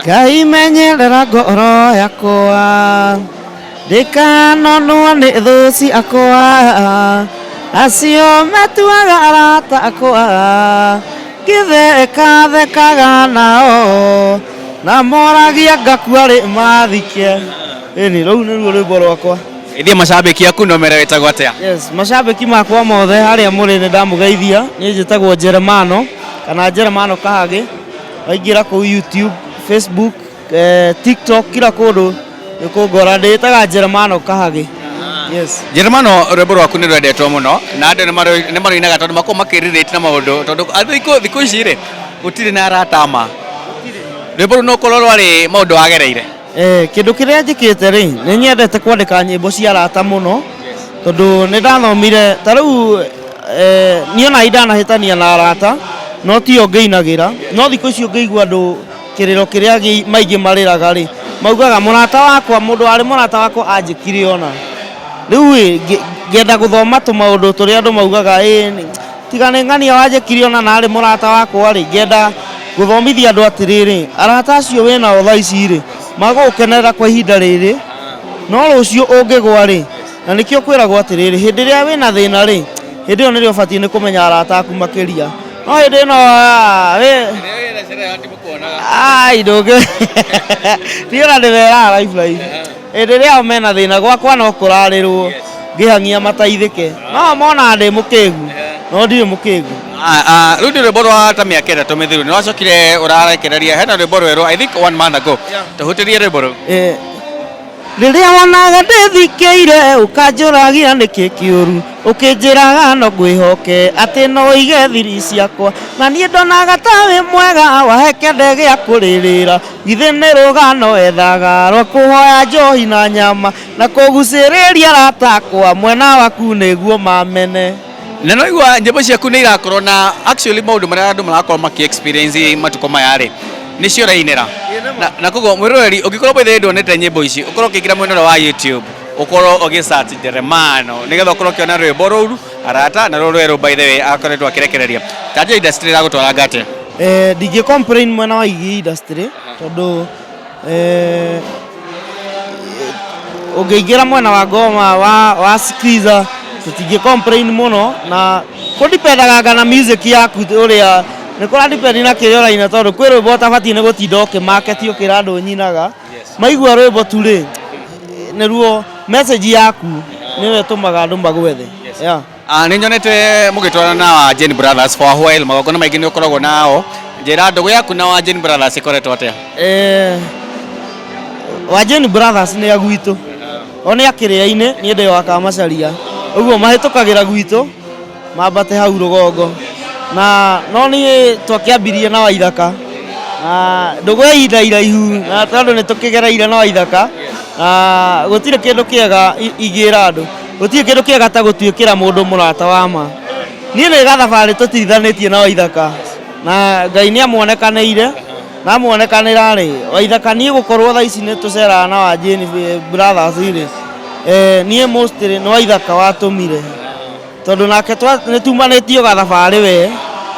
Ngai menyerera ngoro yakwa ndikanonwo nĩ thũ ciakwa acio matuaga arata akwa ngĩthekaga nao na moragia ngakua rĩ mathike. Ĩni rũu nĩruo rwĩmbo rwakwa. Ithie macambĩki aku no mere wĩtagwo atĩa? Yes, macambĩki makwa mothe harĩa mũrĩ nĩ ndamũgeithia. Niĩ njĩtagwo Jeremano kana Jeremano Kahagĩ. Waingĩra kũu YouTube, Facebook, TikTok, kila kũndũ nĩkũngora ndĩtaga Jeremano Kahagĩ. Yes. Jeremano, rwĩmbo rwaku nĩ rwendetwo mũno na andũ nĩ marũinaga tondũ makoragwo makĩrelate na maũndũ tondũ thikũ ici rĩ gũtirĩ na arata ma. Rwĩmbo rũu no ũkorwo rwarĩ maũndũ wagereire? Kĩndũ kĩrĩa njĩkĩte rĩ nĩ nyendete kwandĩka nyĩmbo cia arata mũno tondũ nĩ ndathomire ta rĩu niĩ ona ndanahĩtania na arata no tio ngĩinagĩra no thikũ ici ngĩigua andũ kĩrĩro kĩrĩa maingĩ marĩraga rĩ maugaga mũrata wakwa mũndũ warĩ mũrata wakwa anjĩkire ona rĩu ngĩenda gũthoma tũmaũndũ tũrĩa andũ maugaga tiga nĩ ng'ania wanjĩkire ona narĩ mũrata wakwa rĩ ngĩenda gũthomithia andũ atĩrĩrĩ arata acio wĩnao thaa ici rĩ magũgũkenerera kwa ihinda rĩrĩ no rũciũ ũngĩgwa rĩ na nĩkĩo kwĩragwo atĩrĩrĩ hĩndĩ ĩrĩa wĩna thĩna rĩ hĩndĩ ĩyo nĩrĩo ũbatiĩ nĩ kũmenya arata aku makĩria no hĩndĩ ĩno ndũngĩ ndiona ndĩmeraga life hĩndĩ ĩrĩa mena thĩna gwakwa no kũrarĩrwo ngĩhang'ia mataithĩke no mona ndĩ mũkĩgu no ndirĩ mũkĩgu. Rĩu nĩ rwĩmbo rwa ta mĩaka ĩtatũ mĩthiru nĩ wacokire ũrarekereria hena rwĩmbo rwerũ I think 1 month ago tũhutĩrie rwĩmbo rũu. Rĩrĩa wonaga ndĩthikĩire ũkanjũragia nĩkĩ kĩũru ũkĩnjĩraga no ngwĩhoke atĩ no ũige thiri ciakwa na niĩ ndonaga ta wĩ mwega wahe kĩande gĩa kũrĩrĩra githĩ nĩ rũgano ethaga rwa kũhoya njohi na nyama na kũgucĩrĩria arata akwa mwena waku nĩguo mamene. Na no igua nyĩmbo ciaku nĩ irakorwo na actually maũndũ marĩa andũ marakorwo maki-experience matukũ maya rĩ nĩcio ũrainĩra na koguo mwĩroreri ũngĩkorwo bĩthĩ ndwonete nyĩmbo ici ũkorwo ũkĩingĩra mwena wa YouTube ũkorwo ũgĩ-search Jeremano nĩgetha ũkorwo ũkĩona rwĩmbo rũu arata na rũu rwerũ by the way akoretwo akĩrekereria. Tanjũ industry ĩragũtwaranga atĩa? Ndingĩ complain mwena wa igi industry tondũ ũngĩingĩra mwena wa ngoma wa Skiza tũtingĩ complain mũno na kũdipendaga na music yaku ũrĩa nĩ kũradipendi na kĩrĩa ũraina tondũ kwĩ rwĩmbo ũtabatiĩ nĩ gũtinda ũkĩmaketi ũkĩra andũ nyinaga maigua rwĩmbo tu rĩ nĩruo message yaku nĩwe ĩtũmaga andũ magwethe. Nĩ nyonete mũgĩtwarana na wa Jane Brothers for a while magongona maingĩ nĩ ũkoragwo nao njĩra ndũgũ yaku na wa Jane Brothers ĩkoretwo atĩa? Wa Jane Brothers nĩ agwitũ o nĩ akĩrĩa-inĩ niĩ ndĩ wa Kamacharia ũguo mahĩtũkagĩra gwitũ mambate hau rũgongo na no niĩ twakĩambirie na Waithaka na ndũgũ ya ihinda iraihu na tondũ nĩ tũkĩgereire na Waithaka na gũtirĩ kĩndũ kĩega ingĩra andũ gũtirĩ kĩndũ kĩega ta gũtuĩkĩra mũndũ mũrata wa ma. Niĩ nĩ gathabarĩ tũtirithanĩtie na Waithaka na Ngai nĩ amuonekanĩire na amuonekanĩra rĩ Waithaka niĩ gũkorwo thaa ici nĩ tũceraga na wa Jane Brothers rĩ niĩ mostly nĩ Waithaka watũmire tondũ nake nĩ tumanĩtio gathabarĩ we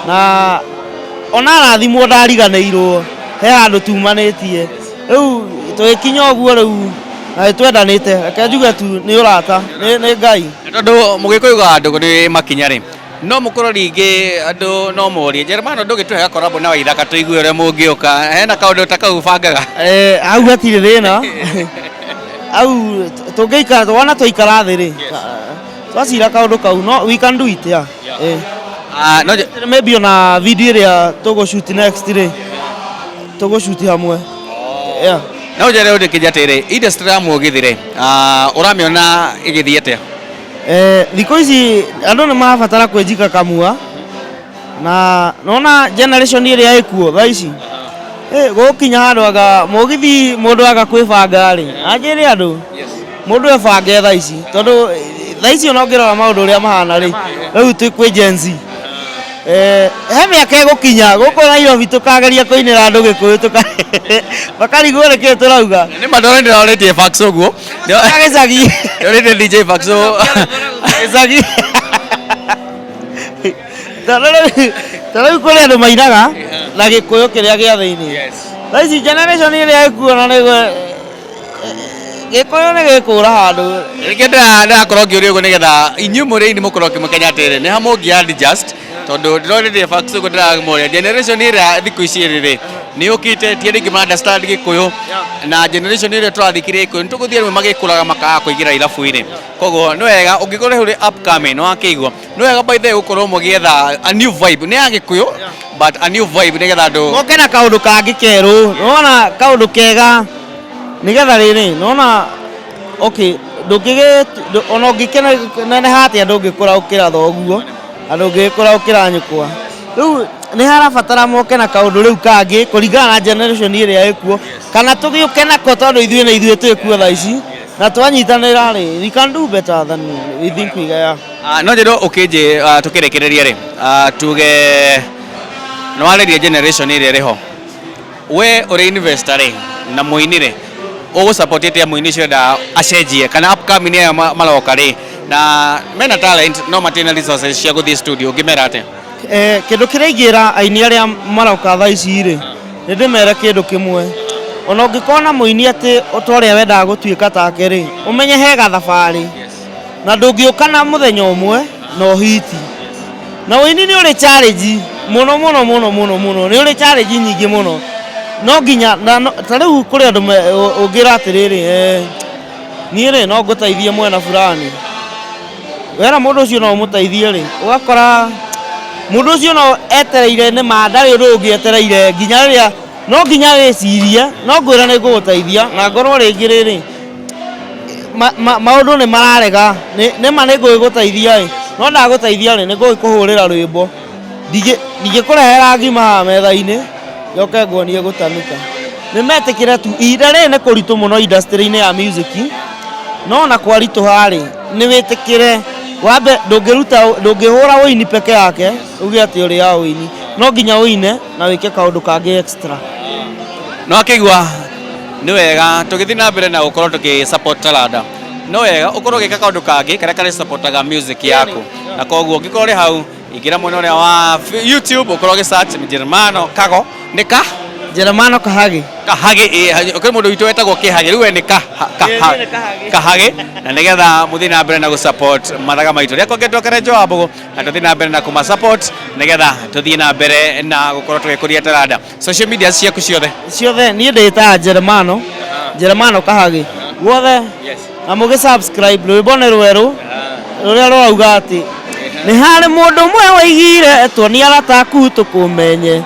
na ona arathimwo ndariganĩirwo he handũ tumanĩtie rĩu tũgĩkinya ũguo rĩu na nĩtwendanĩte reke njuge tu nĩ ũrata nĩ Ngai. Tondũ mũgĩkũyuga andũ nĩ makinya rĩ no mũkorwo rĩngĩ andũ no morie Jeremano ndũgĩtũhe collab na Waithaka tũigue ũrĩa mũngĩũka hena kaũndũ ta kau bangaga? Hau hatirĩ thĩna au tũngĩikara wona twaikara thĩ rĩ twacira kaũndũ kau no we can do it maybe ona video ĩrĩa tũgũshoot next rĩ tũgũshoot hamwe. No njĩre ũndĩkĩnja atĩrĩ industry ya mũgithi rĩ ũramĩona ĩgĩthiĩ atĩa? Thikũ ici andũ nĩ marabatara kwĩnjika kamua na nona generation ĩrĩa ĩkuo thaa ici gũkinya handũ aga mũgithi mũndũ aga kwĩbanga rĩ anjĩre andũ mũndũ ebange thaa ici tondũ thaa ici ona ũngĩrora maũndũ ũrĩa mahana rĩ rĩu twĩ Gen Z he mĩaka ĩgũkinya gũkũ Nairobi tũkageria kũinĩra andũ Gĩkũyũ bakarigwo nĩkĩĩ tũrauga nĩ mandora ndĩrorĩtie Faxo ũguo gĩcagi ndĩrorĩtie DJ Faxo gĩcagi ta rĩu kũrĩ andũ mainaga na Gĩkũyũ kĩrĩa gĩa thĩinĩ Thaici generation ĩrĩa ĩkuona nĩ gĩkũyũ nĩ gĩkũra handũ. Rĩkĩenda ndakorwo ngĩũria ũguo nĩgetha inyuĩ mũrĩ ini mũkorwo kĩmũkenya atĩrĩ nĩ ha mũngĩ-adjust tondũ ndĩrorĩtie facts ũguo ndĩramũria generation ĩrĩa thikũ ici rĩrĩ nĩ yũkĩte ti rĩngĩ ma-understand gĩkũyũ na generation ĩrĩa tũrathikĩria gĩkũyũ nĩ tũgũthiĩ rĩmwe magĩkũraga makaga kũingĩra irabu-inĩ koguo nĩ wega ũngĩkorwo ũrĩ upcoming nĩ wakĩigua nĩ wega by the way gũkorwo mũgĩetha a new vibe nĩ ya gĩkũyũ but a new vibe nĩgetha andũ moke na kaũndũ kangĩ kerũ nĩwona kaũndũ kega nĩgetha rĩrĩ nĩwona okay ona ũngĩkeneneha atĩa ndũngĩkũra ũkĩra thoguo na ndũngĩkũra ũkĩra nyũkwa rĩu nĩ harabatara moke na kaũndũ rĩu kangĩ kũringana na generation ĩrĩa ĩkuo kana tũgĩũke nako tondũ ithuĩ na ithuĩ twĩkuo thaa ici na twanyitanĩra rĩ we can do better than we think we can. no njĩro ũkĩnjĩ tũkĩrekereria rĩ tuge nĩ warĩria generation ĩrĩa ĩrĩho we ũrĩ investor rĩ na mũini rĩ ũgũsupport atĩa mũini ũcio enda acenjie kana upcoming aya maroka rĩ na mena talent no matirĩ na resources cia gũthiĩ studio ũngĩmera atĩa? Kĩndũ kĩrĩa ingĩra aini arĩa maroka thaa ici rĩ nĩ ndĩmere kĩndũ kĩmwe ona ũngĩkorwo na mũini atĩ ũtorĩa wendaga gũtuĩka take rĩ ũmenye he gathabarĩ na ndũngĩũka na mũthenya ũmwe na ũhiti na ũini nĩ ũrĩ challenge mũno nĩ ũrĩ challenge nyingĩ mũno no nginya ta rĩu kũrĩ andũ ũngĩra atĩrĩrĩ niĩ rĩ no ngũteithie mwena fulani wera mũndũ ũcio no ũmũteithie rĩ ũgakora mũndũ ũcio no etereire nĩ ma ndarĩ ũndũ ũngĩ etereire nginya rĩrĩa no nginya wĩcirie no ngwĩra nĩ ngũgũteithia na ngorwo rĩngĩ rĩrĩ maũndũ nĩ mararega nĩma nĩ ngũgũteithia rĩ no ndagũteithia rĩ nĩ ngũgĩkũhũrĩra rwĩmbo ndingĩkũrehera ngima haha metha-inĩ njoke nguonie gũtanuka nĩ metĩkĩre tu ihinda rĩrĩ nĩ kũritũ mũno industry-inĩ ya music no na kwaritũha rĩ nĩ wĩtĩkĩre wambe ndũngĩhũra ũini peke yake uge atĩ ũrĩ ya ũini no nginya ũine na wĩke kaũndũ kangĩ extra. No akĩigua nĩ wega tũgĩthiĩ na mbere na gũkorwo tũkĩ-support talanda no wega ũkorwo ũgĩka kaũndũ kangĩ karĩa karĩ-supportaga music yaku na koguo ũngĩkorwo ũrĩ hau ingĩra mwena ũrĩa wa YouTube ũkorwo ũgĩ-search Jeremano Kago nĩ ka Jeremano Kahage kũrĩ mũndũ witũ wetagwo Kĩhage rĩu we nĩ Kahage na nĩgetha mũthiĩ na mbere na gũ-support mathaga maitũ rĩakwa ngĩtwakere Joabũ na tũthiĩ na mbere na kũma-support nĩgetha tũthiĩ na mbere na gũkorwo tũgĩkũria talanda. Social media ciaku ciothe niĩ ndĩtaga Jeremano Kahage guothe na mũgĩ-subscribe rwĩmbo nĩ rwerũ rũrĩa rũrauga atĩ nĩ harĩ mũndũ ũmwe waigire tuonia arataku tũkũmenye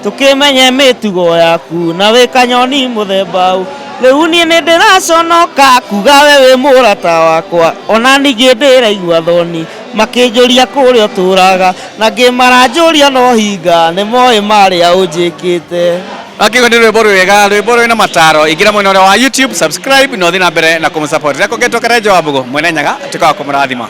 tũkĩmenye mĩtugo yaku na wĩ kanyoni mũthemba ũũ rĩu niĩ nĩ ndĩraconoka kuga we wĩ mũrata wakwa ona ningĩ ndĩraigua thoni makĩnjũria kũrĩa ũtũraga na ngĩmaranjũria no hinga nĩ moĩ marĩa ũnjĩkĩte. Akĩigua nĩ rwĩmbo rwega rwĩmbo rwĩna mataro ingĩra mwena ũrĩa wa YouTube subscribe na ũthiĩ na mbere na kũmũsupport rĩakwa ngĩtwakere Joabũ mwene Nyaga tukaga kũmũrathima.